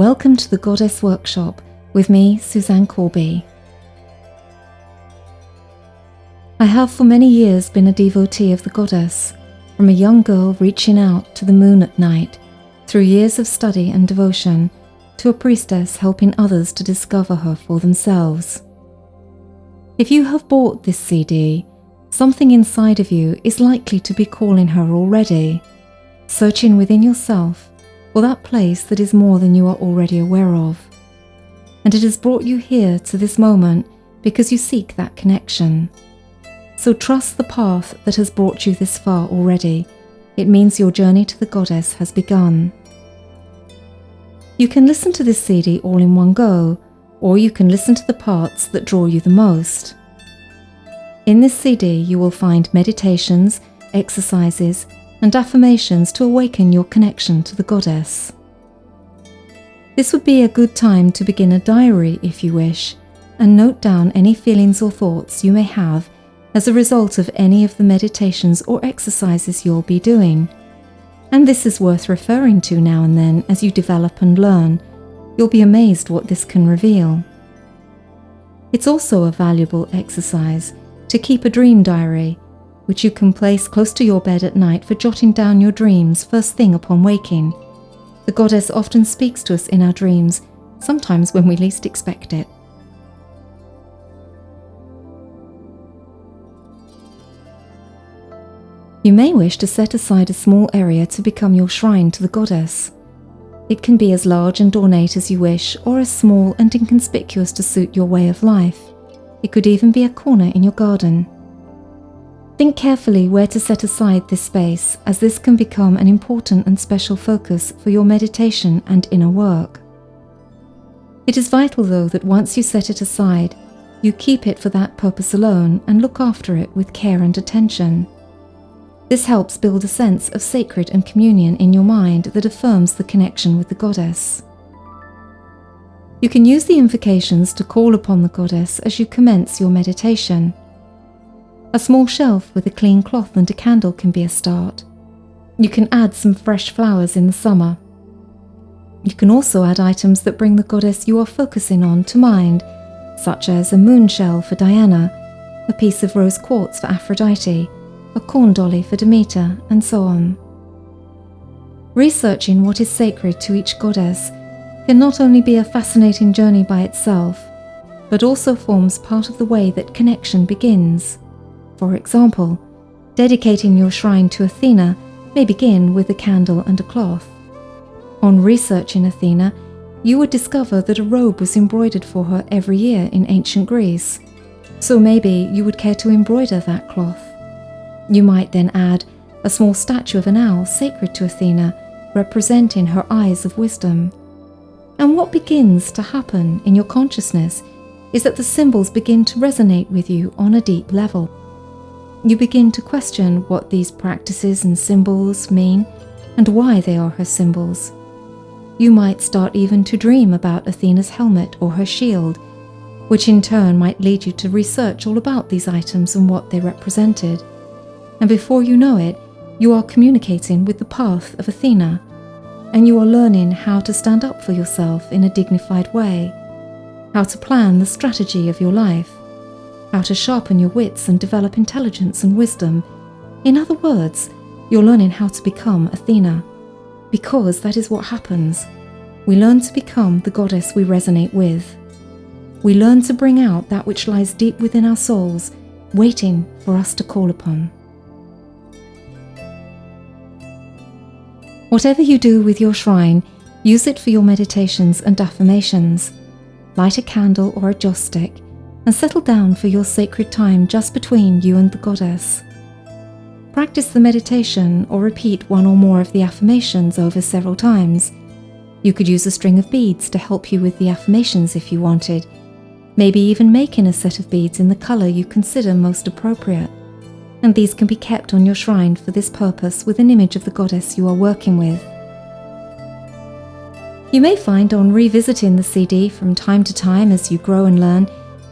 Welcome to the Goddess Workshop with me, Suzanne Corby. I have for many years been a devotee of the goddess, from a young girl reaching out to the moon at night, through years of study and devotion, to a priestess helping others to discover her for themselves. If you have bought this CD, something inside of you is likely to be calling her already, searching within yourself for that place that is more than you are already aware of. And it has brought you here to this moment because you seek that connection. So trust the path that has brought you this far already. It means your journey to the goddess has begun. You can listen to this CD all in one go, or you can listen to the parts that draw you the most. In this CD you will find meditations, exercises, and affirmations to awaken your connection to the goddess. This would be a good time to begin a diary if you wish, and note down any feelings or thoughts you may have as a result of any of the meditations or exercises you'll be doing. And this is worth referring to now and then as you develop and learn. You'll be amazed what this can reveal. It's also a valuable exercise to keep a dream diary, which you can place close to your bed at night for jotting down your dreams first thing upon waking. The goddess often speaks to us in our dreams, sometimes when we least expect it. You may wish to set aside a small area to become your shrine to the goddess. It can be as large and ornate as you wish, or as small and inconspicuous to suit your way of life. It could even be a corner in your garden. Think carefully where to set aside this space, as this can become an important and special focus for your meditation and inner work. It is vital, though, that once you set it aside, you keep it for that purpose alone and look after it with care and attention. This helps build a sense of sacred and communion in your mind that affirms the connection with the goddess. You can use the invocations to call upon the goddess as you commence your meditation. A small shelf with a clean cloth and a candle can be a start. You can add some fresh flowers in the summer. You can also add items that bring the goddess you are focusing on to mind, such as a moon shell for Diana, a piece of rose quartz for Aphrodite, a corn dolly for Demeter, and so on. Researching what is sacred to each goddess can not only be a fascinating journey by itself, but also forms part of the way that connection begins. For example, dedicating your shrine to Athena may begin with a candle and a cloth. On researching Athena, you would discover that a robe was embroidered for her every year in ancient Greece. So maybe you would care to embroider that cloth. You might then add a small statue of an owl sacred to Athena, representing her eyes of wisdom. And what begins to happen in your consciousness is that the symbols begin to resonate with you on a deep level. You begin to question what these practices and symbols mean and why they are her symbols. You might start even to dream about Athena's helmet or her shield, which in turn might lead you to research all about these items and what they represented. And before you know it, you are communicating with the path of Athena, and you are learning how to stand up for yourself in a dignified way, how to plan the strategy of your life, how to sharpen your wits and develop intelligence and wisdom. In other words, you're learning how to become Athena, because that is what happens. We learn to become the goddess we resonate with. We learn to bring out that which lies deep within our souls, waiting for us to call upon. Whatever you do with your shrine, use it for your meditations and affirmations. Light a candle or a joss stick, and settle down for your sacred time just between you and the goddess. Practice the meditation or repeat one or more of the affirmations over several times. You could use a string of beads to help you with the affirmations if you wanted, maybe even making a set of beads in the colour you consider most appropriate. And these can be kept on your shrine for this purpose with an image of the goddess you are working with. You may find on revisiting the CD from time to time as you grow and learn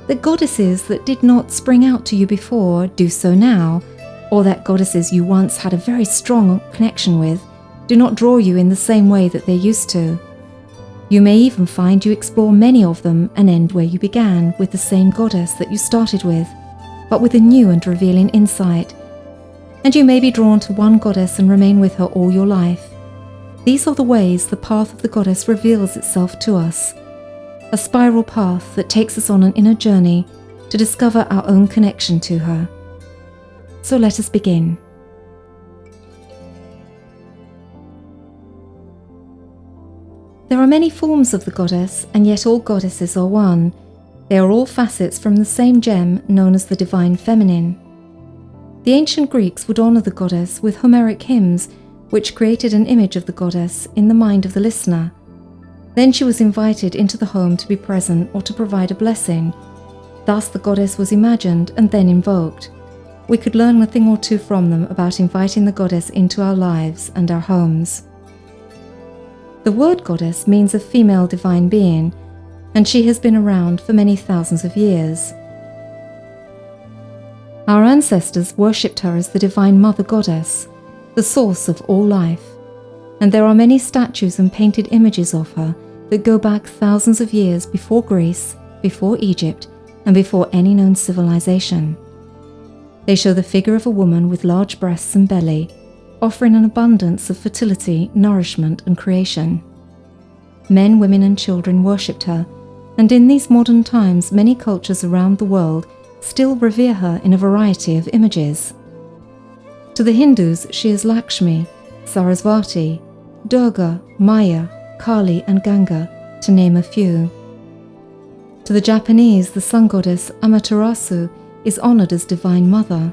that goddesses that did not spring out to you before do so now, or that goddesses you once had a very strong connection with do not draw you in the same way that they used to. You may even find you explore many of them and end where you began, with the same goddess that you started with, but with a new and revealing insight. And you may be drawn to one goddess and remain with her all your life. These are the ways the path of the goddess reveals itself to us, a spiral path that takes us on an inner journey to discover our own connection to her. So let us begin. There are many forms of the goddess, and yet all goddesses are one. They are all facets from the same gem known as the divine feminine. The ancient Greeks would honor the goddess with Homeric hymns, which created an image of the goddess in the mind of the listener. Then she was invited into the home to be present or to provide a blessing. Thus the goddess was imagined and then invoked. We could learn a thing or two from them about inviting the goddess into our lives and our homes. The word goddess means a female divine being, and she has been around for many thousands of years. Our ancestors worshipped her as the divine mother goddess, the source of all life, and there are many statues and painted images of her that go back thousands of years before Greece, before Egypt, and before any known civilization. They show the figure of a woman with large breasts and belly, offering an abundance of fertility, nourishment, and creation. Men, women, and children worshipped her, and in these modern times many cultures around the world still revere her in a variety of images. To the Hindus, she is Lakshmi, Sarasvati, Durga, Maya, Kali, and Ganga, to name a few. To the Japanese, the sun goddess Amaterasu is honored as Divine Mother.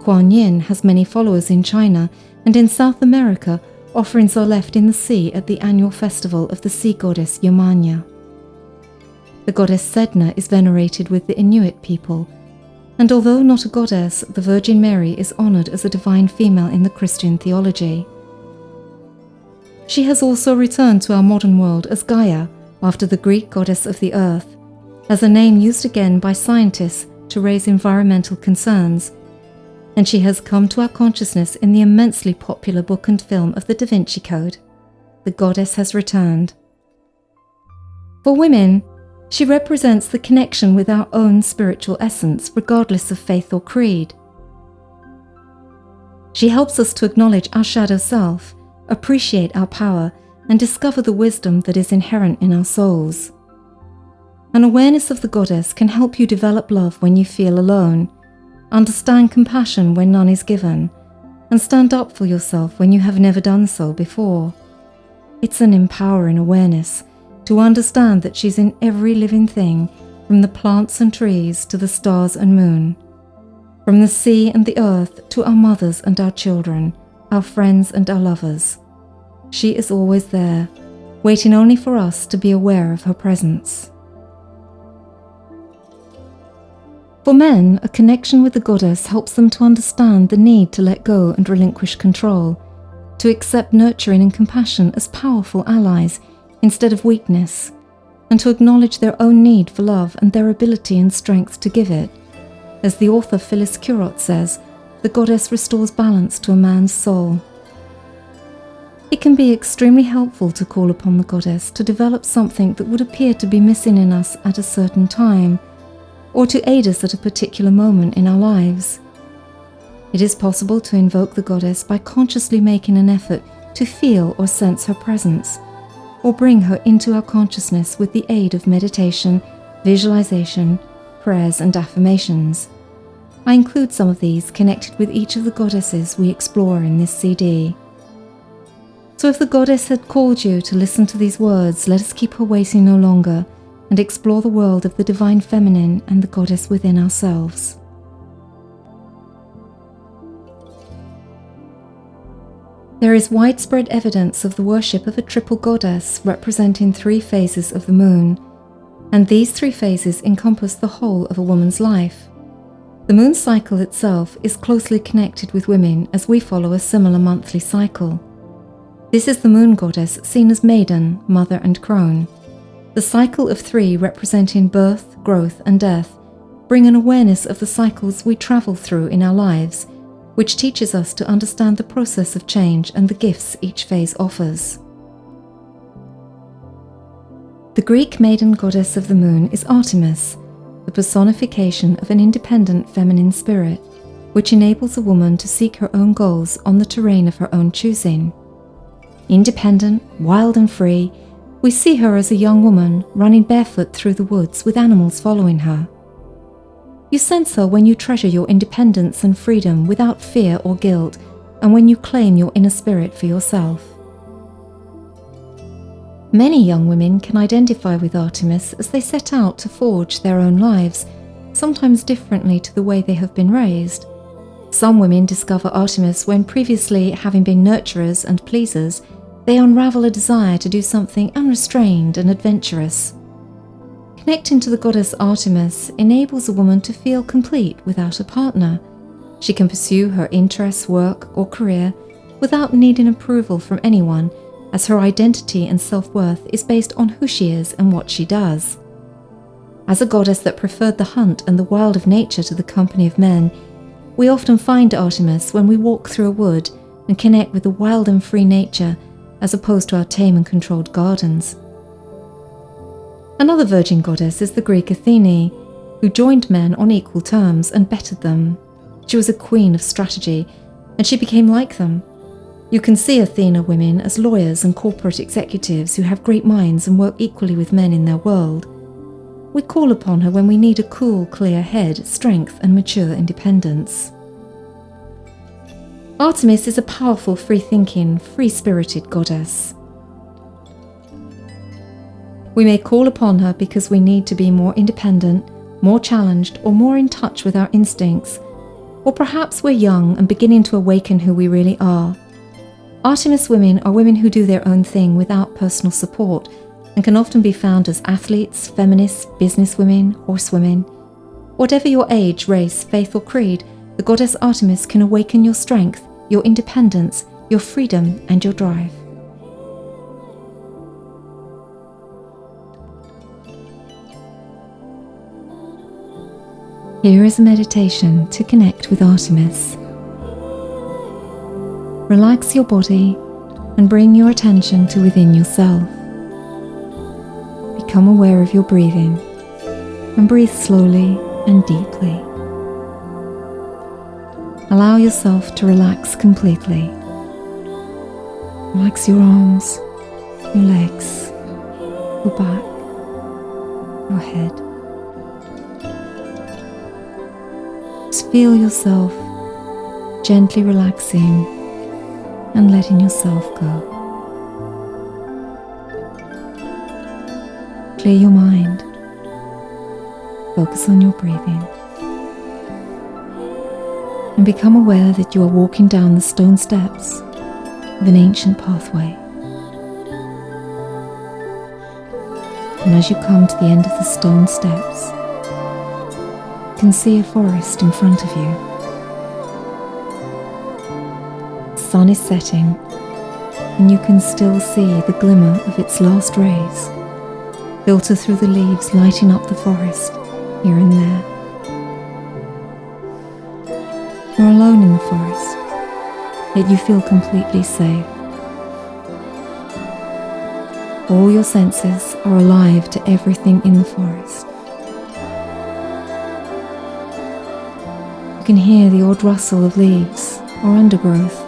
Kuan Yin has many followers in China, and in South America, offerings are left in the sea at the annual festival of the sea goddess Yamanya. The goddess Sedna is venerated with the Inuit people, and although not a goddess, the Virgin Mary is honored as a divine female in the Christian theology. She has also returned to our modern world as Gaia, after the Greek goddess of the earth, as a name used again by scientists to raise environmental concerns, and she has come to our consciousness in the immensely popular book and film of the Da Vinci Code. The goddess has returned. For women, she represents the connection with our own spiritual essence, regardless of faith or creed. She helps us to acknowledge our shadow self, appreciate our power, and discover the wisdom that is inherent in our souls. An awareness of the goddess can help you develop love when you feel alone, understand compassion when none is given, and stand up for yourself when you have never done so before. It's an empowering awareness to understand that she's in every living thing, from the plants and trees to the stars and moon, from the sea and the earth to our mothers and our children, our friends and our lovers. She is always there, waiting only for us to be aware of her presence. For men, a connection with the goddess helps them to understand the need to let go and relinquish control, to accept nurturing and compassion as powerful allies instead of weakness, and to acknowledge their own need for love and their ability and strength to give it. As the author Phyllis Curott says, the goddess restores balance to a man's soul. It can be extremely helpful to call upon the goddess to develop something that would appear to be missing in us at a certain time, or to aid us at a particular moment in our lives. It is possible to invoke the goddess by consciously making an effort to feel or sense her presence, or bring her into our consciousness with the aid of meditation, visualization, prayers, and affirmations. I include some of these connected with each of the goddesses we explore in this CD. So if the goddess had called you to listen to these words, let us keep her waiting no longer, and explore the world of the divine feminine and the goddess within ourselves. There is widespread evidence of the worship of a triple goddess representing 3 phases of the moon, and these 3 phases encompass the whole of a woman's life. The moon cycle itself is closely connected with women as we follow a similar monthly cycle. This is the moon goddess seen as maiden, mother, and crone. The cycle of 3 representing birth, growth, and death bring an awareness of the cycles we travel through in our lives, which teaches us to understand the process of change and the gifts each phase offers. The Greek maiden goddess of the moon is Artemis, the personification of an independent feminine spirit, which enables a woman to seek her own goals on the terrain of her own choosing. Independent, wild and free, we see her as a young woman running barefoot through the woods with animals following her. You sense her when you treasure your independence and freedom without fear or guilt, and when you claim your inner spirit for yourself. Many young women can identify with Artemis as they set out to forge their own lives, sometimes differently to the way they have been raised. Some women discover Artemis when previously having been nurturers and pleasers, they unravel a desire to do something unrestrained and adventurous. Connecting to the goddess Artemis enables a woman to feel complete without a partner. She can pursue her interests, work, or career without needing approval from anyone, as her identity and self-worth is based on who she is and what she does. As a goddess that preferred the hunt and the wild of nature to the company of men, we often find Artemis when we walk through a wood and connect with the wild and free nature as opposed to our tame and controlled gardens. Another virgin goddess is the Greek Athene, who joined men on equal terms and bettered them. She was a queen of strategy, and she became like them. You can see Athena women as lawyers and corporate executives who have great minds and work equally with men in their world. We call upon her when we need a cool, clear head, strength, and mature independence. Artemis is a powerful, free-thinking, free-spirited goddess. We may call upon her because we need to be more independent, more challenged, or more in touch with our instincts, or perhaps we're young and beginning to awaken who we really are. Artemis women are women who do their own thing without personal support and can often be found as athletes, feminists, businesswomen, horsewomen. Whatever your age, race, faith, or creed, the goddess Artemis can awaken your strength, your independence, your freedom, and your drive. Here is a meditation to connect with Artemis. Relax your body and bring your attention to within yourself. Become aware of your breathing and breathe slowly and deeply. Allow yourself to relax completely. Relax your arms, your legs, your back, your head. Just feel yourself gently relaxing and letting yourself go. Clear your mind. Focus on your breathing. And become aware that you are walking down the stone steps of an ancient pathway. And as you come to the end of the stone steps, you can see a forest in front of you. The sun is setting, and you can still see the glimmer of its last rays filter through the leaves, lighting up the forest here and there. You're alone in the forest, yet you feel completely safe. All your senses are alive to everything in the forest. You can hear the odd rustle of leaves or undergrowth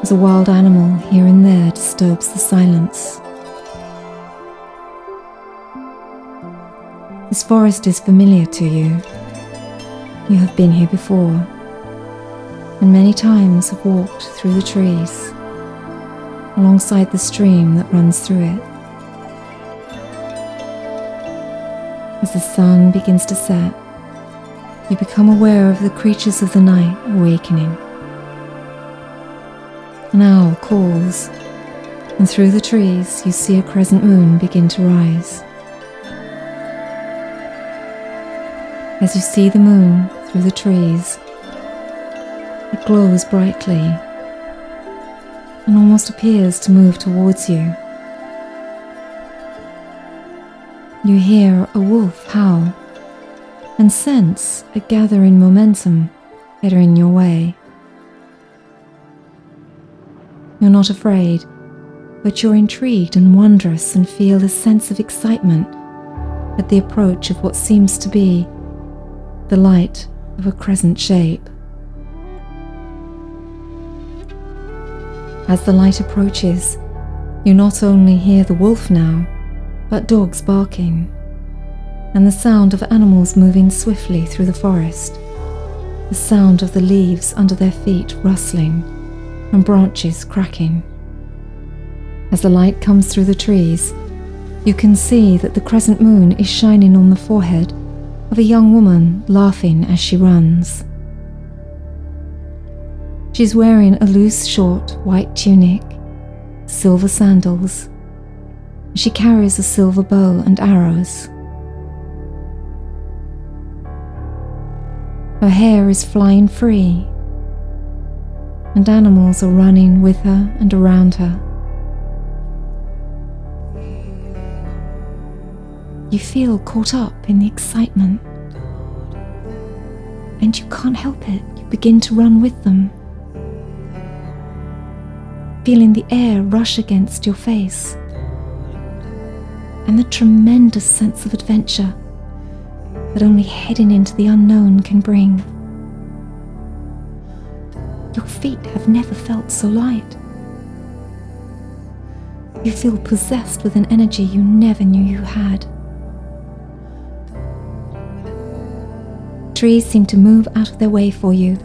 as a wild animal here and there disturbs the silence. This forest is familiar to you. You have been here before, and many times have walked through the trees, alongside the stream that runs through it. As the sun begins to set, you become aware of the creatures of the night awakening. An owl calls, and through the trees you see a crescent moon begin to rise. As you see the moon through the trees, it glows brightly and almost appears to move towards you. You hear a wolf howl and sense a gathering momentum heading your way. You're not afraid, but you're intrigued and wondrous and feel a sense of excitement at the approach of what seems to be the light of a crescent shape. As the light approaches, you not only hear the wolf now, but dogs barking, and the sound of animals moving swiftly through the forest, the sound of the leaves under their feet rustling and branches cracking. As the light comes through the trees, you can see that the crescent moon is shining on the forehead of a young woman laughing as she runs. She's wearing a loose, short, white tunic, silver sandals. She carries a silver bow and arrows. Her hair is flying free, and animals are running with her and around her. You feel caught up in the excitement, and you can't help it. You begin to run with them, feeling the air rush against your face, and the tremendous sense of adventure that only heading into the unknown can bring. Your feet have never felt so light. You feel possessed with an energy you never knew you had. Trees seem to move out of their way for you,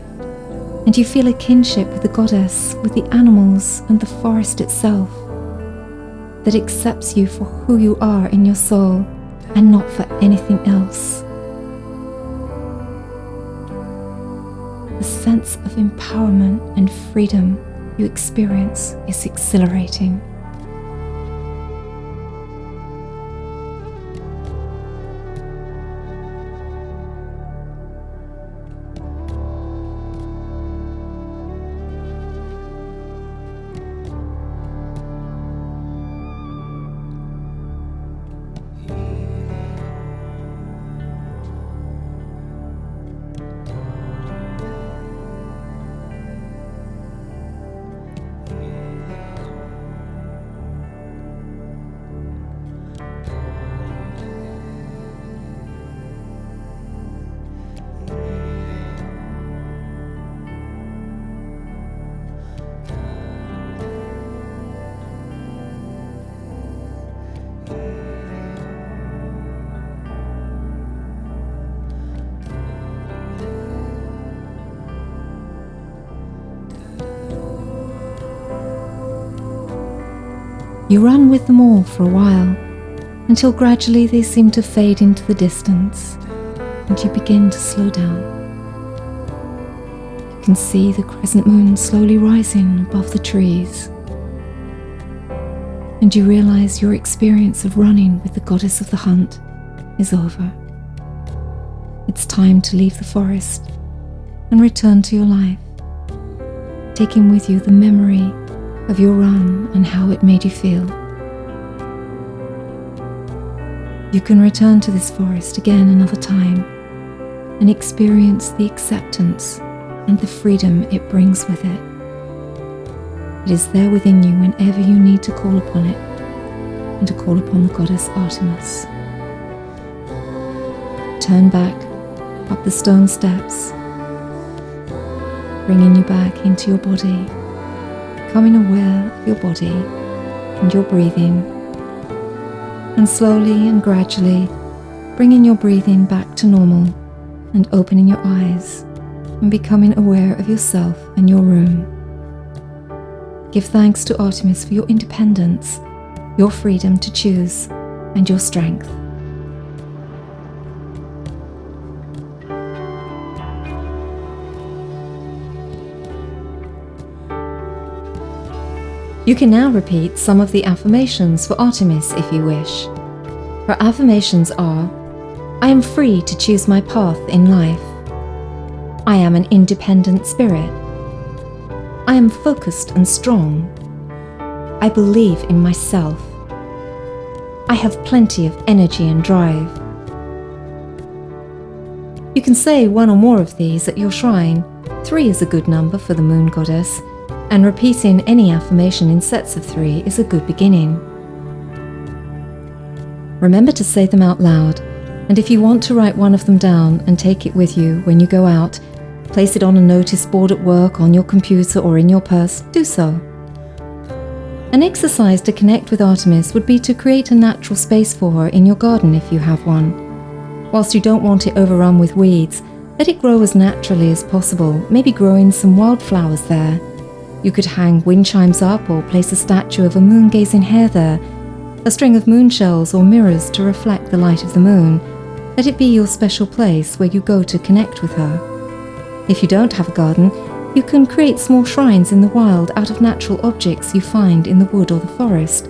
and you feel a kinship with the goddess, with the animals and the forest itself, that accepts you for who you are in your soul and not for anything else. The sense of empowerment and freedom you experience is exhilarating. You run with them all for a while, until gradually they seem to fade into the distance, and you begin to slow down. You can see the crescent moon slowly rising above the trees, and you realize your experience of running with the goddess of the hunt is over. It's time to leave the forest and return to your life, taking with you the memory of your run and how it made you feel. You can return to this forest again another time and experience the acceptance and the freedom it brings with it. It is there within you whenever you need to call upon it, and to call upon the goddess Artemis. Turn back up the stone steps, bringing you back into your body, becoming aware of your body and your breathing, and slowly and gradually bringing your breathing back to normal and opening your eyes and becoming aware of yourself and your room. Give thanks to Artemis for your independence, your freedom to choose, and your strength. You can now repeat some of the affirmations for Artemis if you wish. Her affirmations are: I am free to choose my path in life. I am an independent spirit. I am focused and strong. I believe in myself. I have plenty of energy and drive. You can say one or more of these at your shrine. 3 is a good number for the moon goddess, and repeating any affirmation in sets of 3 is a good beginning. Remember to say them out loud, and if you want to write one of them down and take it with you when you go out, place it on a notice board at work, on your computer, or in your purse, do so. An exercise to connect with Artemis would be to create a natural space for her in your garden if you have one. Whilst you don't want it overrun with weeds, let it grow as naturally as possible, maybe growing some wildflowers there. You could hang wind chimes up or place a statue of a moon-gazing hare there, a string of moon shells or mirrors to reflect the light of the moon. Let it be your special place where you go to connect with her. If you don't have a garden, you can create small shrines in the wild out of natural objects you find in the wood or the forest,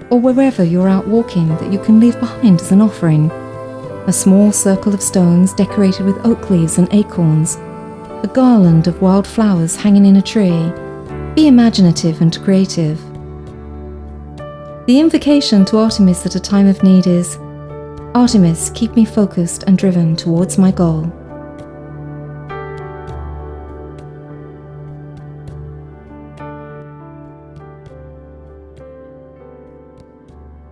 or wherever you're out walking that you can leave behind as an offering. A small circle of stones decorated with oak leaves and acorns, a garland of wild flowers hanging in a tree. Be imaginative and creative. The invocation to Artemis at a time of need is, Artemis, keep me focused and driven towards my goal.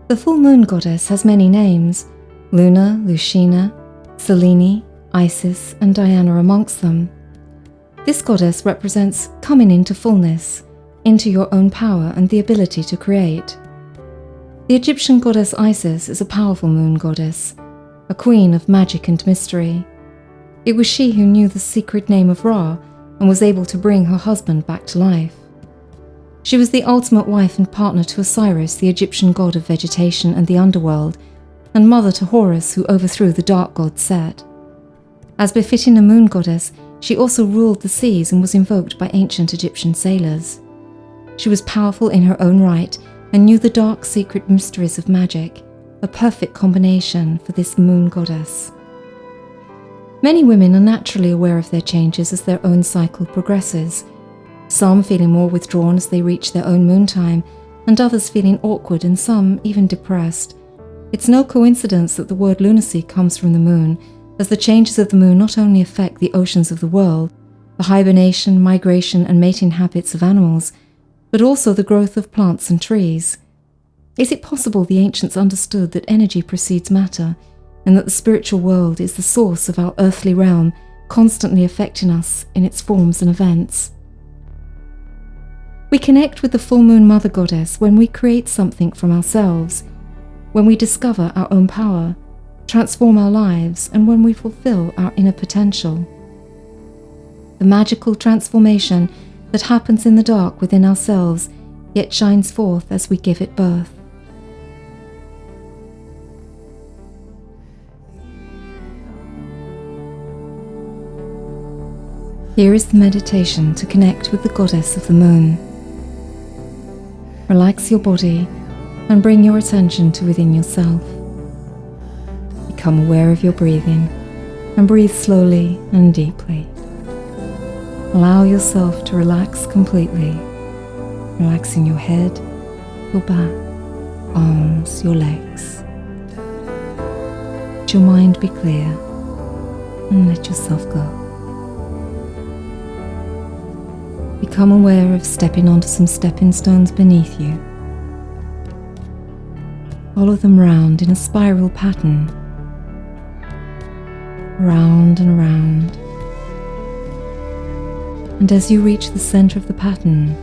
The full moon goddess has many names: Luna, Lucina, Selene, Isis, and Diana amongst them. This goddess represents coming into fullness, into your own power and the ability to create. The Egyptian goddess Isis is a powerful moon goddess, a queen of magic and mystery. It was she who knew the secret name of Ra and was able to bring her husband back to life. She was the ultimate wife and partner to Osiris, the Egyptian god of vegetation and the underworld, and mother to Horus, who overthrew the dark god Set. As befitting a moon goddess, she also ruled the seas and was invoked by ancient Egyptian sailors. She was powerful in her own right and knew the dark secret mysteries of magic, a perfect combination for this moon goddess. Many women are naturally aware of their changes as their own cycle progresses, some feeling more withdrawn as they reach their own moon time, and others feeling awkward and some even depressed. It's no coincidence that the word lunacy comes from the moon, as the changes of the moon not only affect the oceans of the world, the hibernation, migration and mating habits of animals, but also the growth of plants and trees. Is it possible the ancients understood that energy precedes matter, and that the spiritual world is the source of our earthly realm, constantly affecting us in its forms and events? We connect with the full moon mother goddess when we create something from ourselves, when we discover our own power, transform our lives, and when we fulfill our inner potential. The magical transformation that happens in the dark within ourselves yet shines forth as we give it birth. Here is the meditation to connect with the goddess of the moon. Relax your body and bring your attention to within yourself. Become aware of your breathing and breathe slowly and deeply. Allow yourself to relax completely, relaxing your head, your back, arms, your legs. Let your mind be clear and let yourself go. Become aware of stepping onto some stepping stones beneath you. Follow them round in a spiral pattern, round and round. And as you reach the center of the pattern,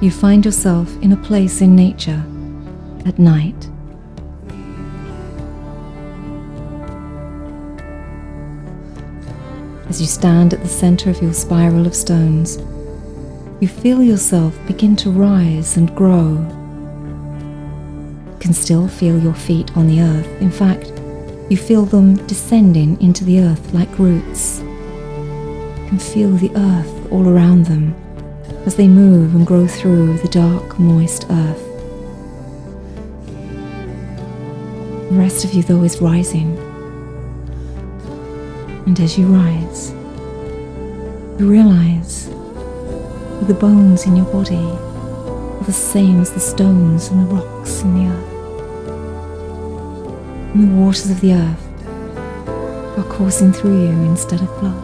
you find yourself in a place in nature at night. As you stand at the center of your spiral of stones, you feel yourself begin to rise and grow. You can still feel your feet on the earth. In fact, you feel them descending into the earth like roots. You can feel the earth all around them as they move and grow through the dark, moist earth. The rest of you, though, is rising. And as you rise, you realize that the bones in your body are the same as the stones and the rocks in the earth. And the waters of the earth are coursing through you instead of blood.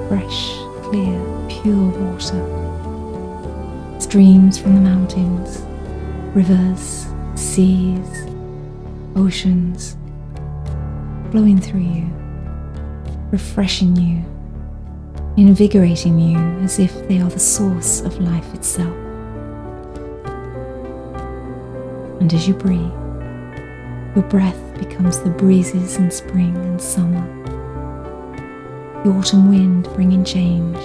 Fresh, clear, pure water. Streams from the mountains, rivers, seas, oceans, flowing through you, refreshing you, invigorating you as if they are the source of life itself. And as you breathe, your breath becomes the breezes in spring and summer, the autumn wind bringing change,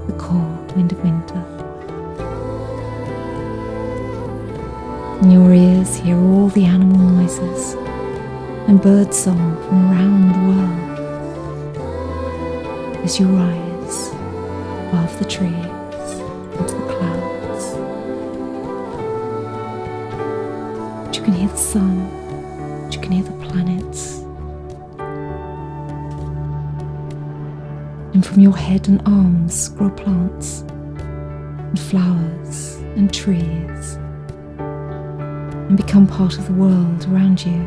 the cold wind of winter. In your ears hear all the animal noises and bird song from around the world as you rise above the trees into the clouds. But you can hear the sun, but you can hear the planets. And from your head and arms grow plants and flowers and trees and become part of the world around you.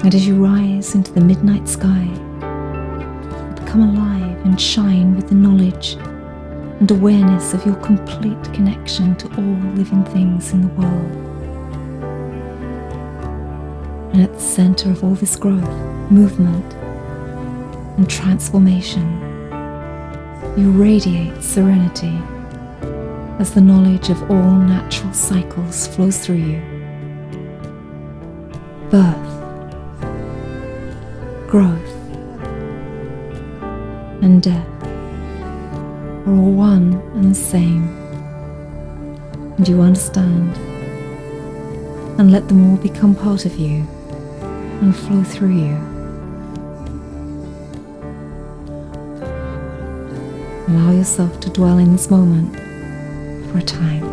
And as you rise into the midnight sky, you become alive and shine with the knowledge and awareness of your complete connection to all living things in the world. And at the center of all this growth, movement, and transformation, you radiate serenity as the knowledge of all natural cycles flows through you. Birth, growth, and death are all one and the same, and you understand, and let them all become part of you and flow through you. Allow yourself to dwell in this moment for a time.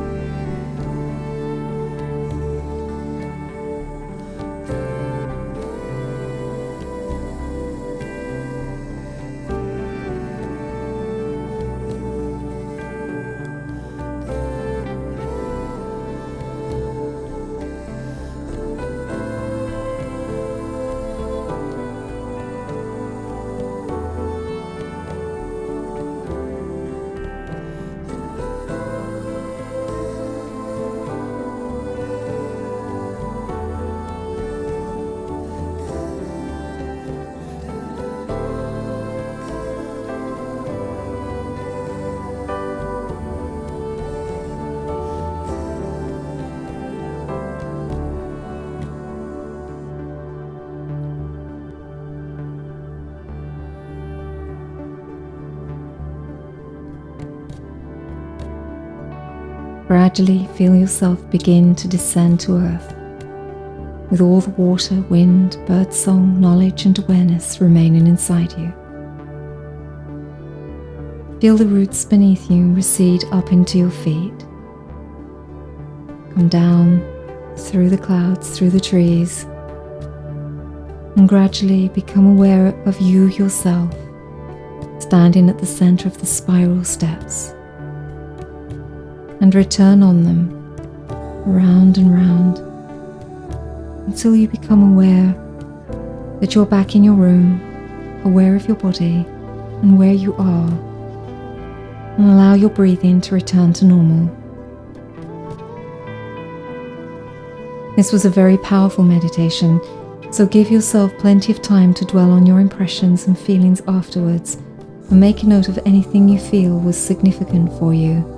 Gradually feel yourself begin to descend to earth, with all the water, wind, bird song, knowledge and awareness remaining inside you. Feel the roots beneath you recede up into your feet. Come down through the clouds, through the trees, and gradually become aware of you yourself, standing at the center of the spiral steps. And return on them, round and round, until you become aware that you're back in your room, aware of your body and where you are, and allow your breathing to return to normal. This was a very powerful meditation, so give yourself plenty of time to dwell on your impressions and feelings afterwards, and make a note of anything you feel was significant for you.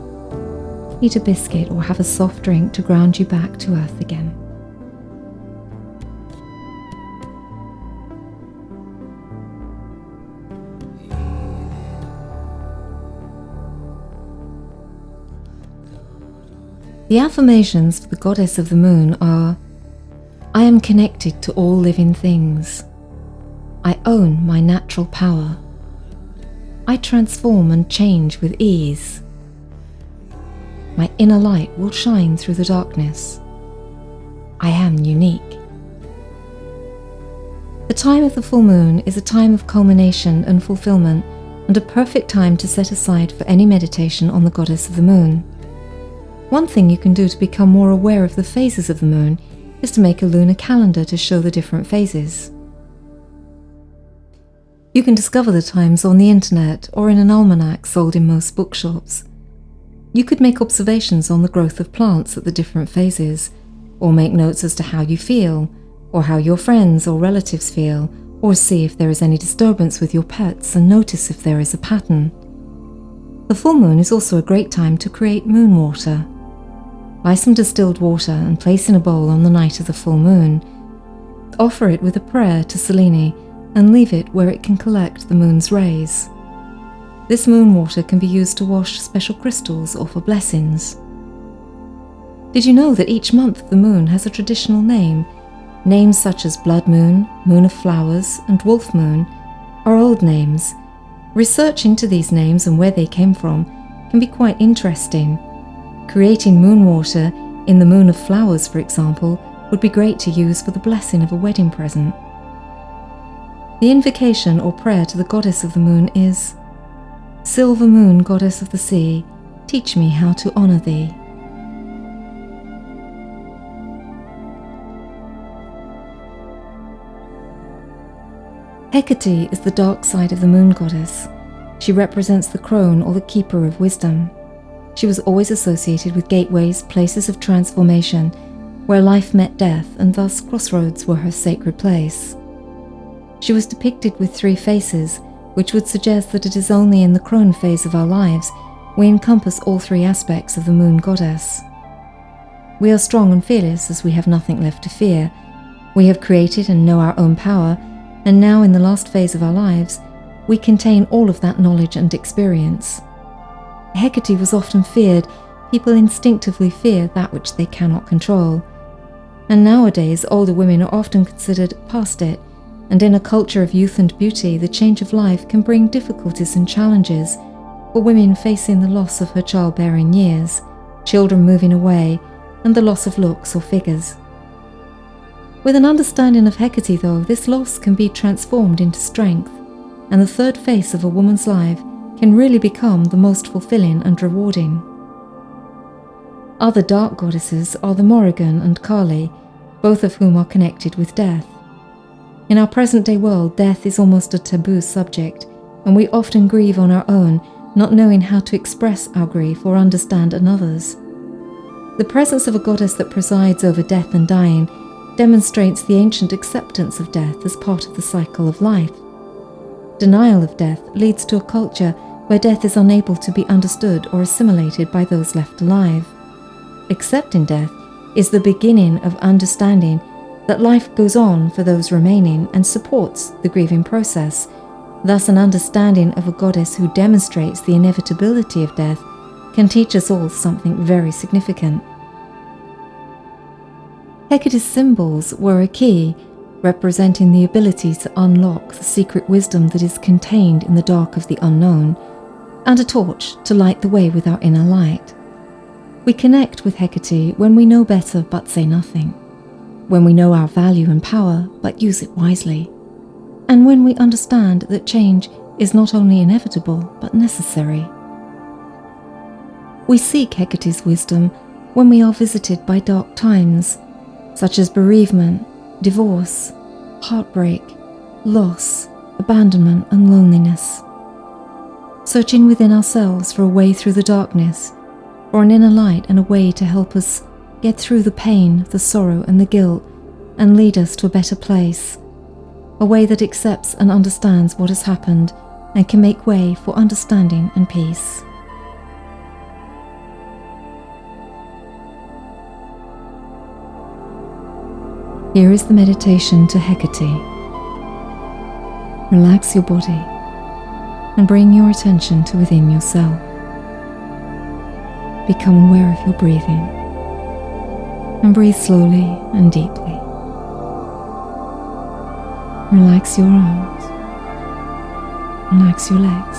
Eat a biscuit or have a soft drink to ground you back to earth again. The affirmations for the goddess of the moon are: I am connected to all living things. I own my natural power. I transform and change with ease. My inner light will shine through the darkness. I am unique. The time of the full moon is a time of culmination and fulfillment, and a perfect time to set aside for any meditation on the goddess of the moon. One thing you can do to become more aware of the phases of the moon is to make a lunar calendar to show the different phases. You can discover the times on the internet or in an almanac sold in most bookshops. You could make observations on the growth of plants at the different phases, or make notes as to how you feel, or how your friends or relatives feel, or see if there is any disturbance with your pets and notice if there is a pattern. The full moon is also a great time to create moon water. Buy some distilled water and place in a bowl on the night of the full moon. Offer it with a prayer to Selene and leave it where it can collect the moon's rays. This moon water can be used to wash special crystals or for blessings. Did you know that each month the moon has a traditional name? Names such as blood moon, moon of flowers, and wolf moon are old names. Research into these names and where they came from can be quite interesting. Creating moon water in the moon of flowers, for example, would be great to use for the blessing of a wedding present. The invocation or prayer to the goddess of the moon is, "Silver moon, goddess of the sea, teach me how to honor thee." Hecate is the dark side of the moon goddess. She represents the crone or the keeper of wisdom. She was always associated with gateways, places of transformation, where life met death, and thus crossroads were her sacred place. She was depicted with 3 faces, which would suggest that it is only in the crone phase of our lives we encompass all 3 aspects of the moon goddess. We are strong and fearless as we have nothing left to fear. We have created and know our own power, and now in the last phase of our lives, we contain all of that knowledge and experience. Hecate was often feared. People instinctively fear that which they cannot control. And nowadays, older women are often considered past it, and in a culture of youth and beauty, the change of life can bring difficulties and challenges for women facing the loss of her childbearing years, children moving away, and the loss of looks or figures. With an understanding of Hecate, though, this loss can be transformed into strength, and the 3rd phase of a woman's life can really become the most fulfilling and rewarding. Other dark goddesses are the Morrigan and Kali, both of whom are connected with death. In our present-day world, death is almost a taboo subject, and we often grieve on our own, not knowing how to express our grief or understand another's. The presence of a goddess that presides over death and dying demonstrates the ancient acceptance of death as part of the cycle of life. Denial of death leads to a culture where death is unable to be understood or assimilated by those left alive. Accepting death is the beginning of understanding that life goes on for those remaining and supports the grieving process. Thus, an understanding of a goddess who demonstrates the inevitability of death can teach us all something very significant. Hecate's symbols were a key, representing the ability to unlock the secret wisdom that is contained in the dark of the unknown, and a torch to light the way with our inner light. We connect with Hecate when we know better but say nothing, when we know our value and power but use it wisely, and when we understand that change is not only inevitable but necessary. We seek Hecate's wisdom when we are visited by dark times, such as bereavement, divorce, heartbreak, loss, abandonment, and loneliness. Searching within ourselves for a way through the darkness, or an inner light and a way to help us get through the pain, the sorrow, and the guilt, and lead us to a better place. A way that accepts and understands what has happened and can make way for understanding and peace. Here is the meditation to Hecate. Relax your body and bring your attention to within yourself. Become aware of your breathing and breathe slowly and deeply. Relax your arms, relax your legs.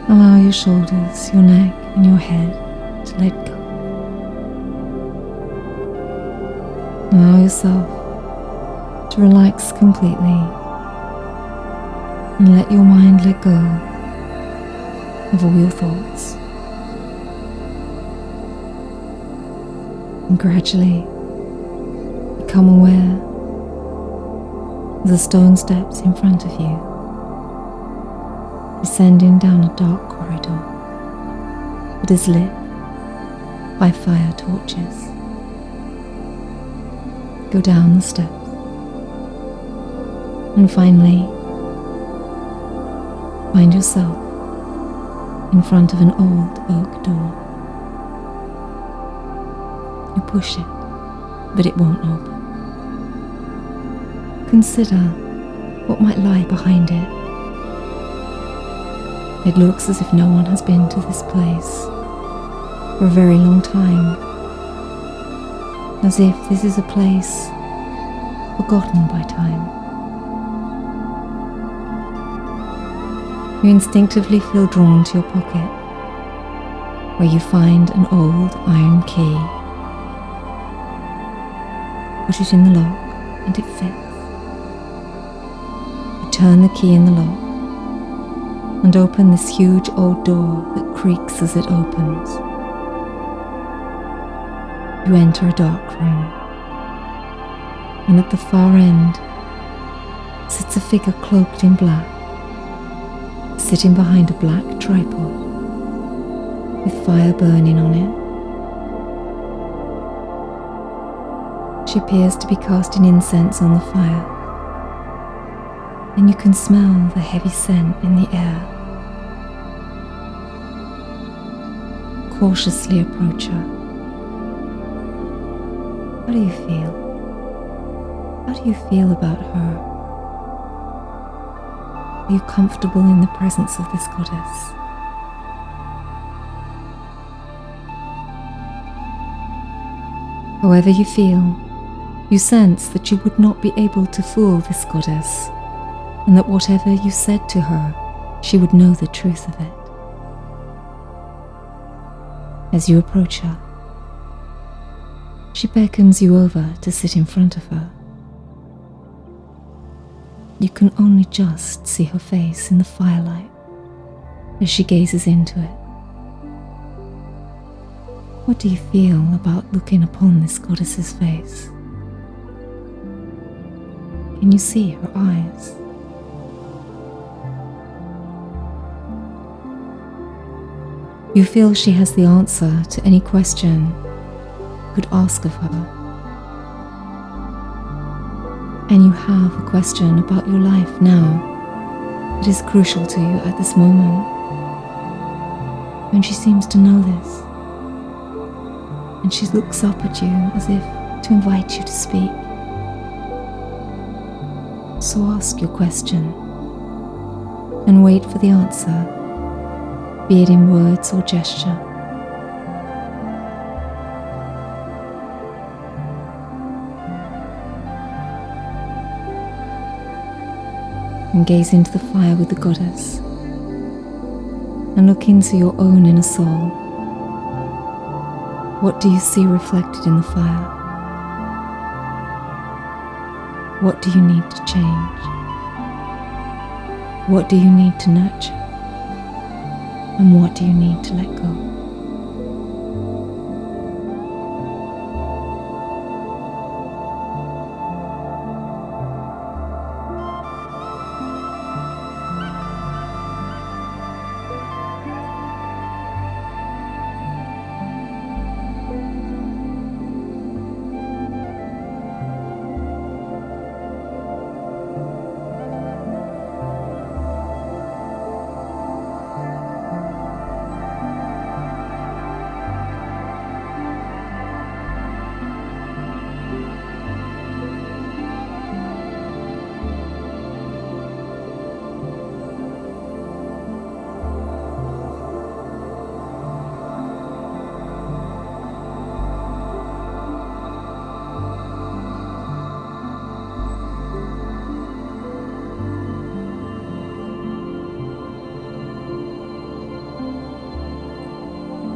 Allow your shoulders, your neck, and your head to let go. Allow yourself to relax completely and let your mind let go of all your thoughts. And gradually become aware the stone steps in front of you, descending down a dark corridor that is lit by fire torches. Go down the steps, and finally find yourself in front of an old oak door. You push it, but it won't open. Consider what might lie behind it. It looks as if no one has been to this place for a very long time, as if this is a place forgotten by time. You instinctively feel drawn to your pocket, where you find an old iron key. Put it in the lock and it fits. You turn the key in the lock and open this huge old door that creaks as it opens. You enter a dark room, and at the far end sits a figure cloaked in black, sitting behind a black tripod with fire burning on it. She appears to be casting incense on the fire, and you can smell the heavy scent in the air. Cautiously approach her. How do you feel? How do you feel about her? Are you comfortable in the presence of this goddess? However you feel, you sense that you would not be able to fool this goddess, and that whatever you said to her, she would know the truth of it. As you approach her, she beckons you over to sit in front of her. You can only just see her face in the firelight as she gazes into it. What do you feel about looking upon this goddess's face? Can you see her eyes? You feel she has the answer to any question you could ask of her. And you have a question about your life now that is crucial to you at this moment. And she seems to know this. And she looks up at you as if to invite you to speak. So ask your question and wait for the answer, be it in words or gesture. And gaze into the fire with the goddess, and look into your own inner soul. What do you see reflected in the fire? What do you need to change? What do you need to nurture? And what do you need to let go?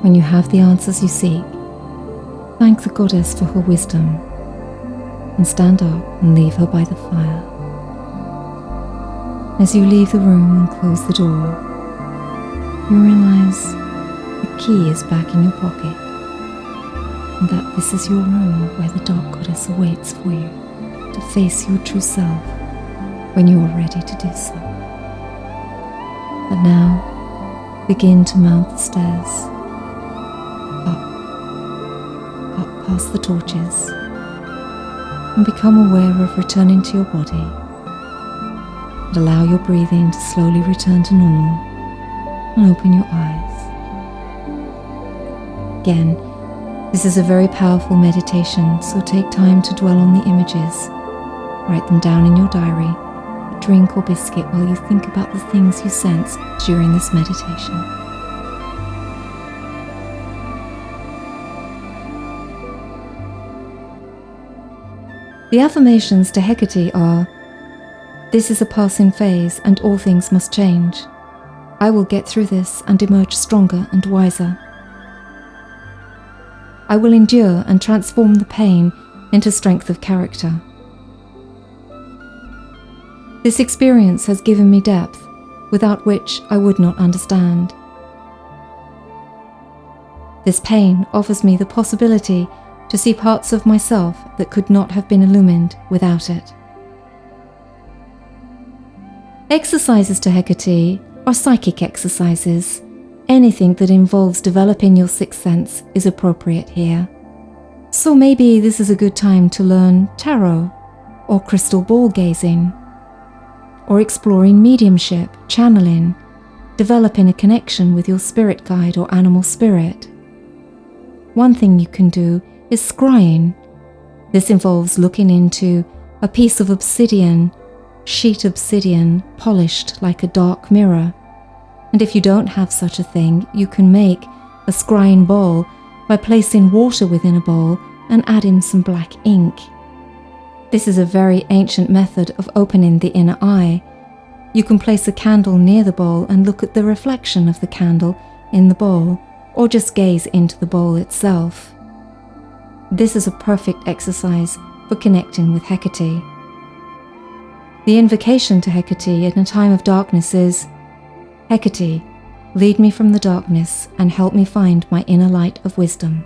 When you have the answers you seek, thank the goddess for her wisdom and stand up and leave her by the fire. As you leave the room and close the door, you realize the key is back in your pocket and that this is your room where the dark goddess awaits for you to face your true self when you are ready to do so. But now, begin to mount the stairs, up past the torches, and become aware of returning to your body, and allow your breathing to slowly return to normal, and open your eyes. Again, this is a very powerful meditation, so take time to dwell on the images. Write them down in your diary, a drink or biscuit while you think about the things you sense during this meditation. The affirmations to Hecate are: this is a passing phase and all things must change. I will get through this and emerge stronger and wiser. I will endure and transform the pain into strength of character. This experience has given me depth, without which I would not understand. This pain offers me the possibility to see parts of myself that could not have been illumined without it. Exercises to Hecate are psychic exercises. Anything that involves developing your sixth sense is appropriate here. So maybe this is a good time to learn tarot, or crystal ball gazing, or exploring mediumship, channeling, developing a connection with your spirit guide or animal spirit. One thing you can do is scrying. This involves looking into a piece of obsidian, sheet obsidian, polished like a dark mirror. And if you don't have such a thing, you can make a scrying bowl by placing water within a bowl and adding some black ink. This is a very ancient method of opening the inner eye. You can place a candle near the bowl and look at the reflection of the candle in the bowl, or just gaze into the bowl itself. This is a perfect exercise for connecting with Hecate. The invocation to Hecate in a time of darkness is: Hecate, lead me from the darkness and help me find my inner light of wisdom.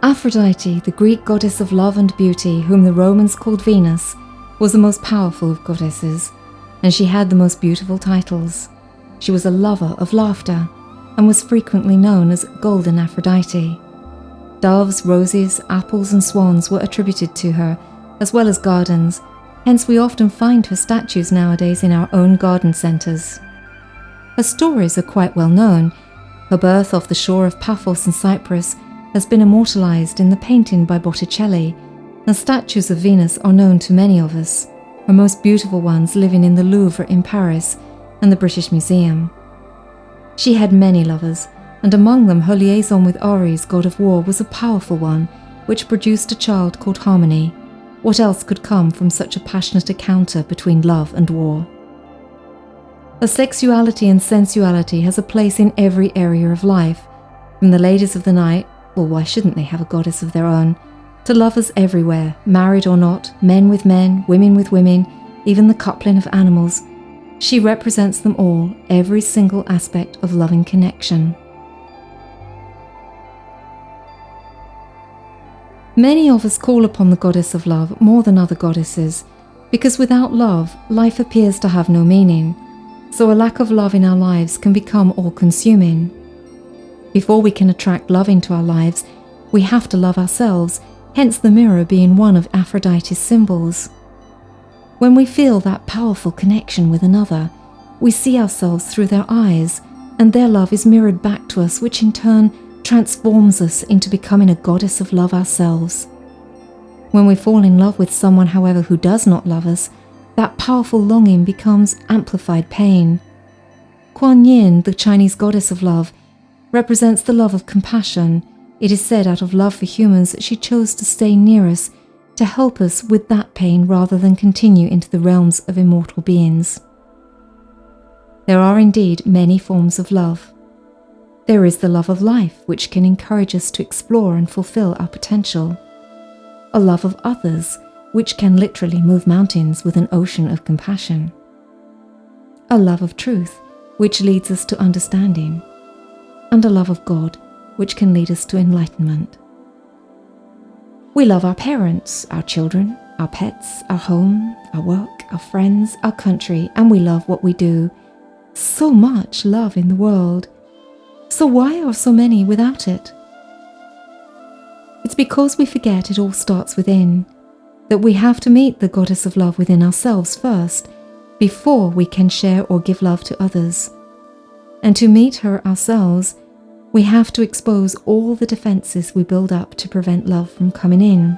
Aphrodite, the Greek goddess of love and beauty, whom the Romans called Venus, was the most powerful of goddesses, and she had the most beautiful titles. She was a lover of laughter, and was frequently known as Golden Aphrodite. Doves, roses, apples and swans were attributed to her, as well as gardens, hence we often find her statues nowadays in our own garden centres. Her stories are quite well known. Her birth off the shore of Paphos in Cyprus has been immortalised in the painting by Botticelli, and statues of Venus are known to many of us, her most beautiful ones living in the Louvre in Paris and the British Museum. She had many lovers, and among them her liaison with Ares, god of war, was a powerful one, which produced a child called Harmony. What else could come from such a passionate encounter between love and war? Her sexuality and sensuality has a place in every area of life, from the ladies of the night, well, why shouldn't they have a goddess of their own, to lovers everywhere, married or not, men with men, women with women, even the coupling of animals. She represents them all, every single aspect of loving connection. Many of us call upon the goddess of love more than other goddesses, because without love, life appears to have no meaning, so a lack of love in our lives can become all-consuming. Before we can attract love into our lives, we have to love ourselves, hence the mirror being one of Aphrodite's symbols. When we feel that powerful connection with another, we see ourselves through their eyes, and their love is mirrored back to us, which in turn transforms us into becoming a goddess of love ourselves. When we fall in love with someone, however, who does not love us, that powerful longing becomes amplified pain. Kuan Yin, the Chinese goddess of love, represents the love of compassion. It is said out of love for humans that she chose to stay near us to help us with that pain rather than continue into the realms of immortal beings. There are indeed many forms of love. There is the love of life, which can encourage us to explore and fulfill our potential. A love of others, which can literally move mountains with an ocean of compassion. A love of truth, which leads us to understanding, and a love of God, which can lead us to enlightenment. We love our parents, our children, our pets, our home, our work, our friends, our country, and we love what we do. So much love in the world. So why are so many without it? It's because we forget it all starts within, that we have to meet the goddess of love within ourselves first, before we can share or give love to others. And to meet her ourselves, we have to expose all the defenses we build up to prevent love from coming in.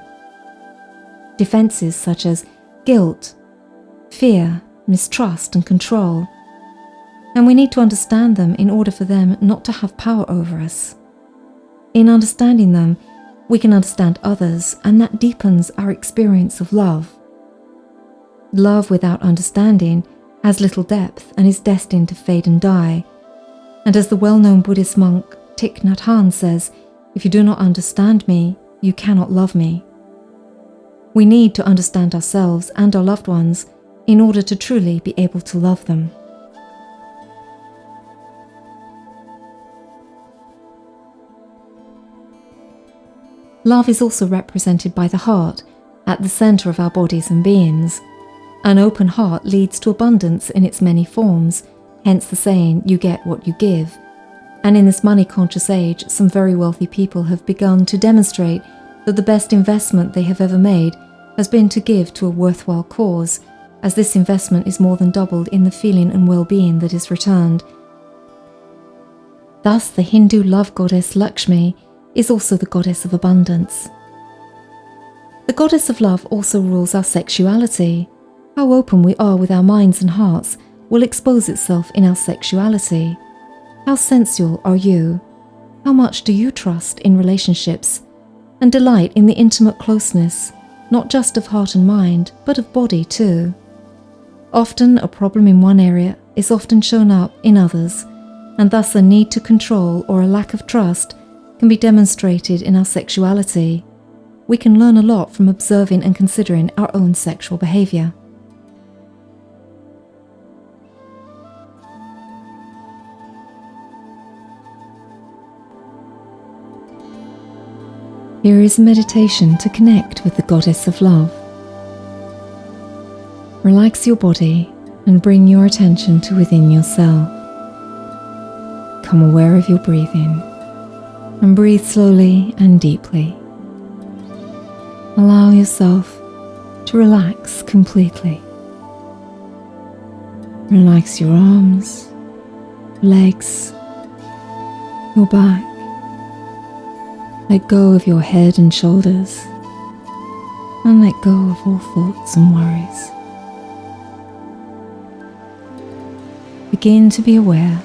Defenses such as guilt, fear, mistrust, and control. And we need to understand them in order for them not to have power over us. In understanding them, we can understand others, and that deepens our experience of love. Love without understanding has little depth and is destined to fade and die. And as the well-known Buddhist monk Thich Nhat Hanh says, if you do not understand me, you cannot love me. We need to understand ourselves and our loved ones in order to truly be able to love them. Love is also represented by the heart, at the center of our bodies and beings. An open heart leads to abundance in its many forms, hence the saying, you get what you give. And in this money-conscious age, some very wealthy people have begun to demonstrate that the best investment they have ever made has been to give to a worthwhile cause, as this investment is more than doubled in the feeling and well-being that is returned. Thus, the Hindu love goddess Lakshmi is also the goddess of abundance. The goddess of love also rules our sexuality. How open we are with our minds and hearts will expose itself in our sexuality. How sensual are you? How much do you trust in relationships and delight in the intimate closeness, not just of heart and mind, but of body too? Often a problem in one area is often shown up in others, and thus a need to control or a lack of trust can be demonstrated in our sexuality. We can learn a lot from observing and considering our own sexual behavior. Here is a meditation to connect with the goddess of love. Relax your body and bring your attention to within yourself. Become aware of your breathing and breathe slowly and deeply. Allow yourself to relax completely. Relax your arms, legs, your back. Let go of your head and shoulders, and let go of all thoughts and worries. Begin to be aware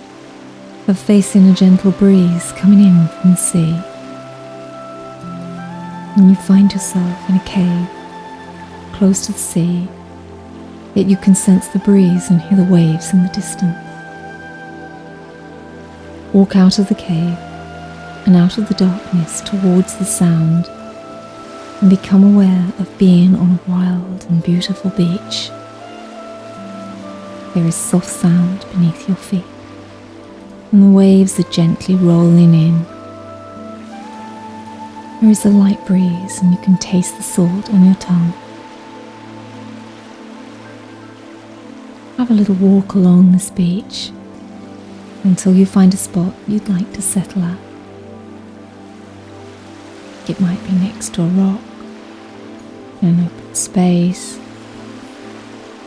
of facing a gentle breeze coming in from the sea. And you find yourself in a cave close to the sea, yet you can sense the breeze and hear the waves in the distance. Walk out of the cave and out of the darkness towards the sound, and become aware of being on a wild and beautiful beach. There is soft sound beneath your feet, and the waves are gently rolling in. There is a light breeze, and you can taste the salt on your tongue. Have a little walk along this beach until you find a spot you'd like to settle at. It might be next to a rock, in an open space.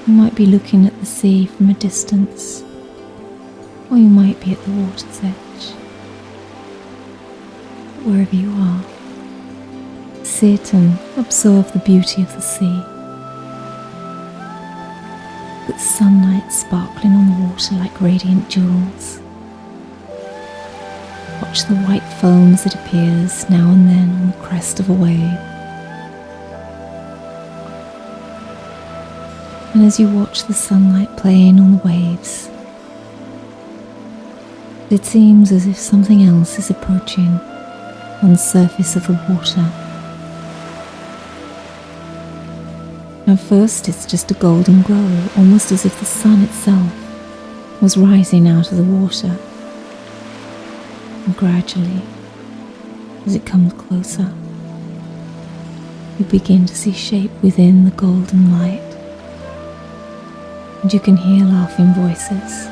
You might be looking at the sea from a distance, or you might be at the water's edge. But wherever you are, sit and observe the beauty of the sea. With sunlight sparkling on the water like radiant jewels. Watch the white foam as it appears now and then on the crest of a wave. And as you watch the sunlight playing on the waves, it seems as if something else is approaching on the surface of the water. At first it's just a golden glow, almost as if the sun itself was rising out of the water. And gradually, as it comes closer, you begin to see shape within the golden light, and you can hear laughing voices.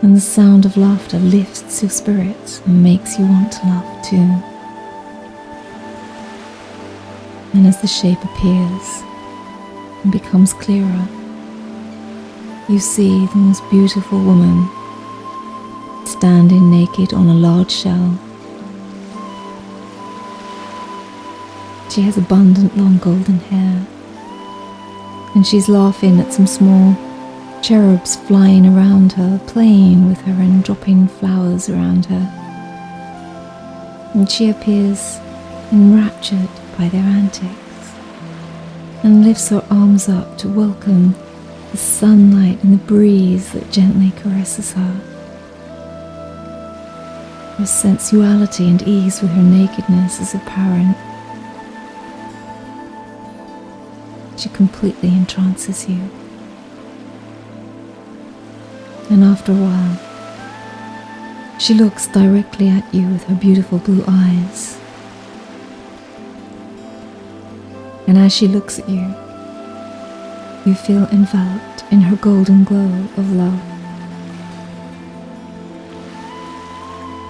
And the sound of laughter lifts your spirits and makes you want to laugh too. And as the shape appears and becomes clearer, you see the most beautiful woman standing naked on a large shell. She has abundant long golden hair, and she's laughing at some small cherubs flying around her, playing with her and dropping flowers around her. And she appears enraptured by their antics and lifts her arms up to welcome the sunlight and the breeze that gently caresses her. Her sensuality and ease with her nakedness is apparent. She completely entrances you. And after a while, she looks directly at you with her beautiful blue eyes. And as she looks at you, you feel enveloped in her golden glow of love.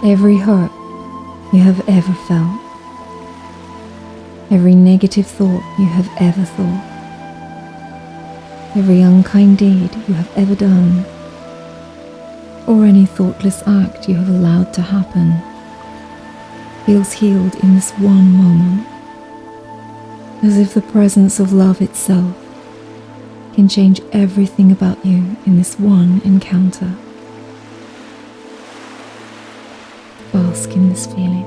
Every hurt you have ever felt, every negative thought you have ever thought, every unkind deed you have ever done, or any thoughtless act you have allowed to happen, feels healed in this one moment, as if the presence of love itself can change everything about you in this one encounter. Bask in this feeling.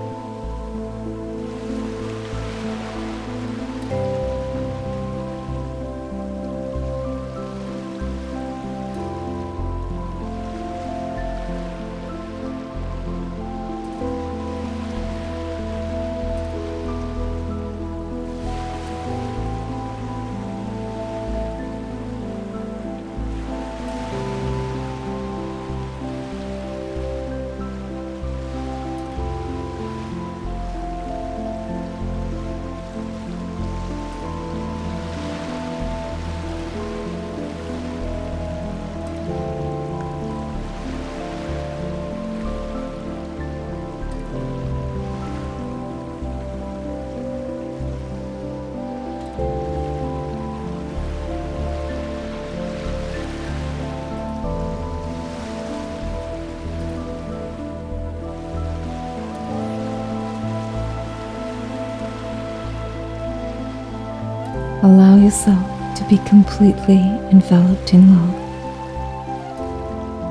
Allow yourself to be completely enveloped in love.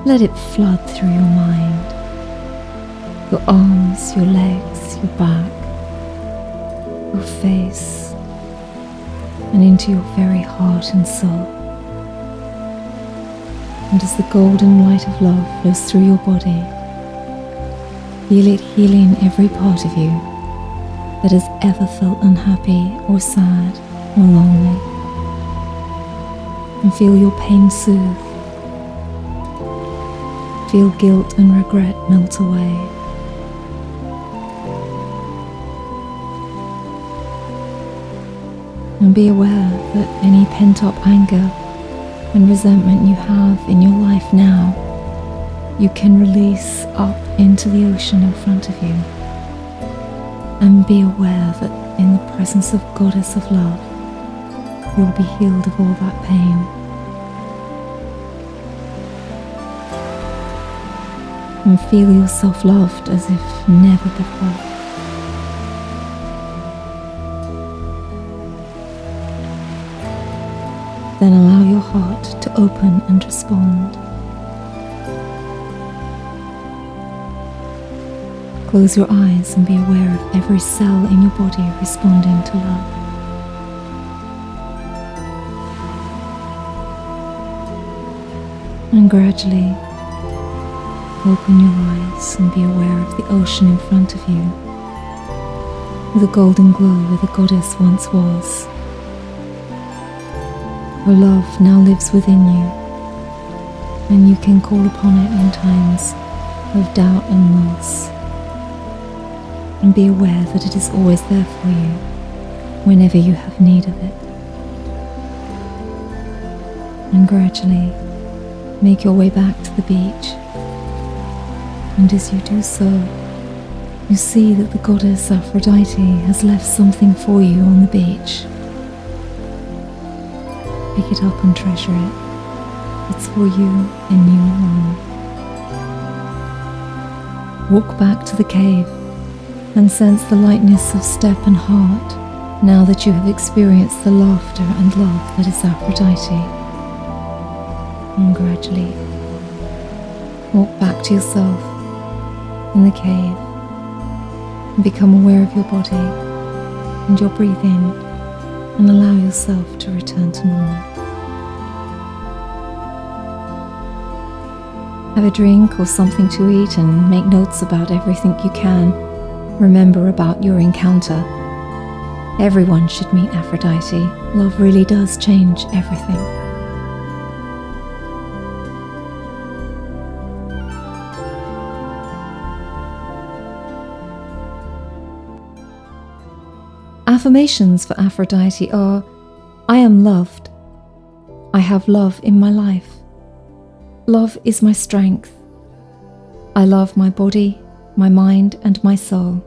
Let it flood through your mind, your arms, your legs, your back, your face, and into your very heart and soul. And as the golden light of love flows through your body, feel it healing every part of you that has ever felt unhappy or sad or lonely, and feel your pain soothe. Feel guilt and regret melt away. And be aware that any pent-up anger and resentment you have in your life now, you can release up into the ocean in front of you. And be aware that in the presence of Goddess of Love, you will be healed of all that pain. And feel yourself loved as if never before. Then allow your heart to open and respond. Close your eyes and be aware of every cell in your body responding to love. And gradually open your eyes and be aware of the ocean in front of you, with a golden glow where the goddess once was. Her love now lives within you, and you can call upon it in times of doubt and loss. And be aware that it is always there for you whenever you have need of it. And gradually make your way back to the beach. And as you do so, you see that the goddess Aphrodite has left something for you on the beach. Pick it up and treasure it. It's for you and you alone. Walk back to the cave and sense the lightness of step and heart now that you have experienced the laughter and love that is Aphrodite. And gradually walk back to yourself in the cave and become aware of your body and your breathing, and allow yourself to return to normal. Have a drink or something to eat and make notes about everything you can remember about your encounter. Everyone should meet Aphrodite. Love really does change everything. Affirmations for Aphrodite are: I am loved. I have love in my life. Love is my strength. I love my body, my mind, and my soul.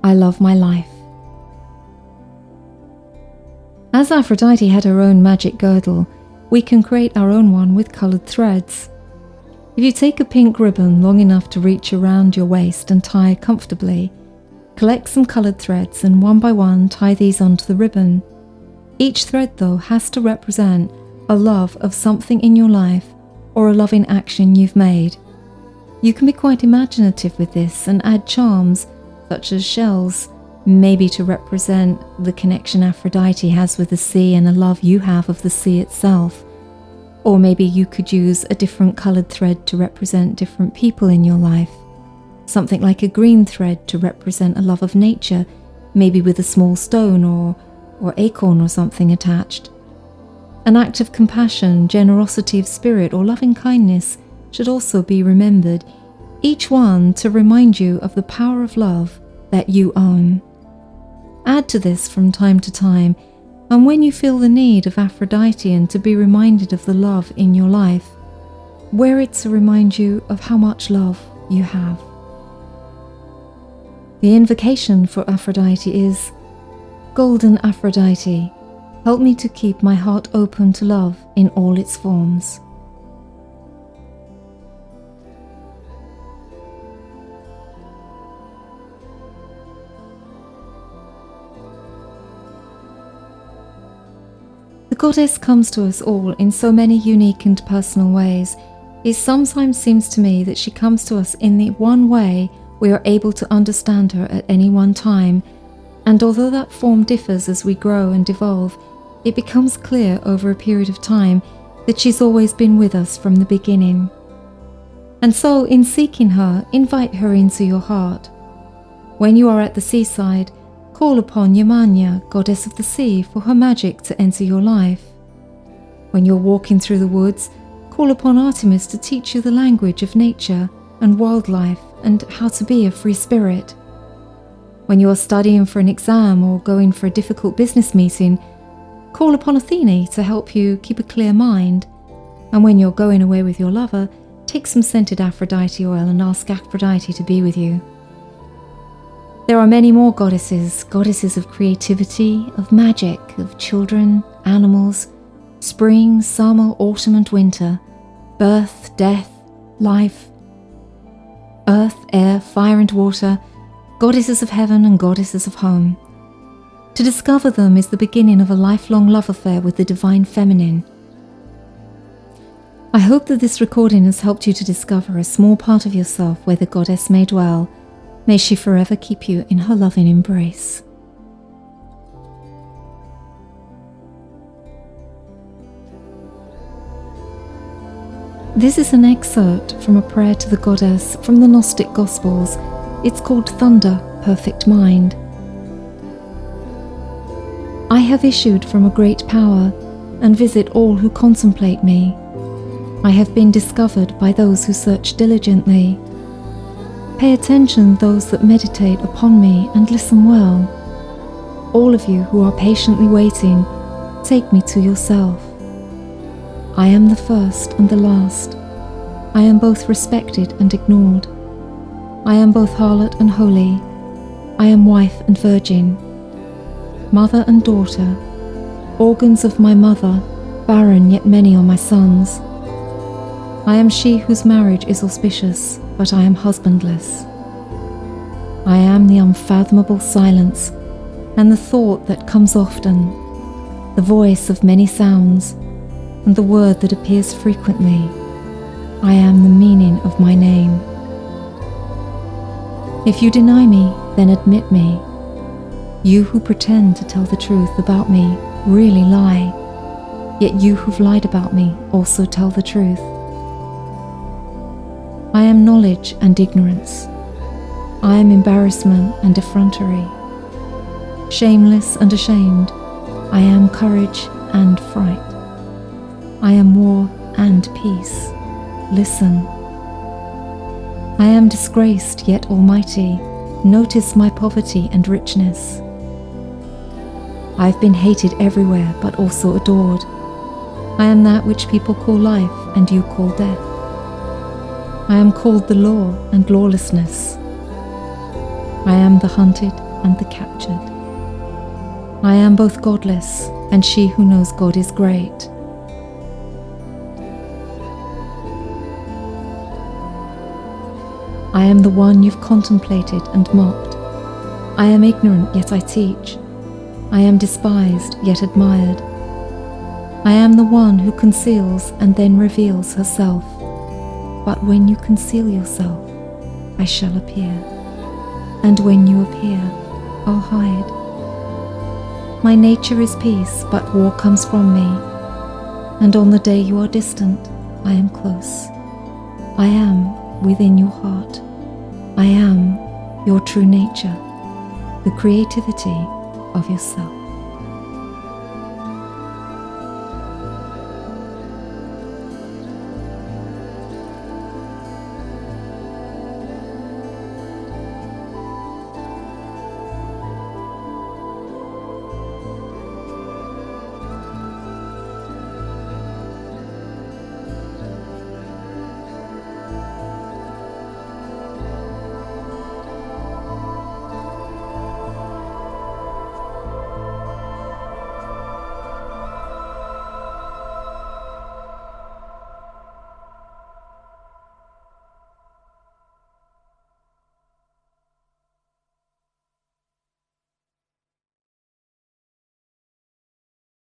I love my life. As Aphrodite had her own magic girdle, we can create our own one with coloured threads. If you take a pink ribbon long enough to reach around your waist and tie comfortably, collect some coloured threads and one by one tie these onto the ribbon. Each thread, though, has to represent a love of something in your life or a loving action you've made. You can be quite imaginative with this and add charms, such as shells, maybe to represent the connection Aphrodite has with the sea and a love you have of the sea itself. Or maybe you could use a different coloured thread to represent different people in your life. Something like a green thread to represent a love of nature, maybe with a small stone or acorn or something attached. An act of compassion, generosity of spirit, or loving kindness should also be remembered, each one to remind you of the power of love that you own. Add to this from time to time, and when you feel the need of Aphrodite and to be reminded of the love in your life, wear it to remind you of how much love you have. The invocation for Aphrodite is: Golden Aphrodite, help me to keep my heart open to love in all its forms. The goddess comes to us all in so many unique and personal ways. It sometimes seems to me that she comes to us in the one way we are able to understand her at any one time, and although that form differs as we grow and evolve, it becomes clear over a period of time that she's always been with us from the beginning. And so, in seeking her, invite her into your heart. When you are at the seaside, call upon Yamanya, goddess of the sea, for her magic to enter your life. When you're walking through the woods, call upon Artemis to teach you the language of nature and wildlife and how to be a free spirit. When you are studying for an exam or going for a difficult business meeting, call upon Athene to help you keep a clear mind. And when you're going away with your lover, take some scented Aphrodite oil and ask Aphrodite to be with you. There are many more goddesses, goddesses of creativity, of magic, of children, animals, spring, summer, autumn and winter, birth, death, life, earth, air, fire and water, goddesses of heaven and goddesses of home. To discover them is the beginning of a lifelong love affair with the divine feminine. I hope that this recording has helped you to discover a small part of yourself where the goddess may dwell. May she forever keep you in her loving embrace. This is an excerpt from a prayer to the goddess from the Gnostic Gospels. It's called Thunder, Perfect Mind. I have issued from a great power and visit all who contemplate me. I have been discovered by those who search diligently. Pay attention, those that meditate upon me, and listen well. All of you who are patiently waiting, take me to yourself. I am the first and the last. I am both respected and ignored. I am both harlot and holy. I am wife and virgin, mother and daughter, organs of my mother, barren yet many are my sons. I am she whose marriage is auspicious, but I am husbandless. I am the unfathomable silence, and the thought that comes often, the voice of many sounds, and the word that appears frequently. I am the meaning of my name. If you deny me, then admit me. You who pretend to tell the truth about me really lie, yet you who've lied about me also tell the truth. I am knowledge and ignorance. I am embarrassment and effrontery. Shameless and ashamed, I am courage and fright. I am war and peace. Listen. I am disgraced yet almighty. Notice my poverty and richness. I have been hated everywhere, but also adored. I am that which people call life, and you call death. I am called the law and lawlessness. I am the hunted and the captured. I am both godless, and she who knows God is great. I am the one you've contemplated and mocked. I am ignorant, yet I teach. I am despised, yet admired. I am the one who conceals and then reveals herself. But when you conceal yourself, I shall appear. And when you appear, I'll hide. My nature is peace, but war comes from me. And on the day you are distant, I am close. I am within your heart. I am your true nature, the creativity of yourself.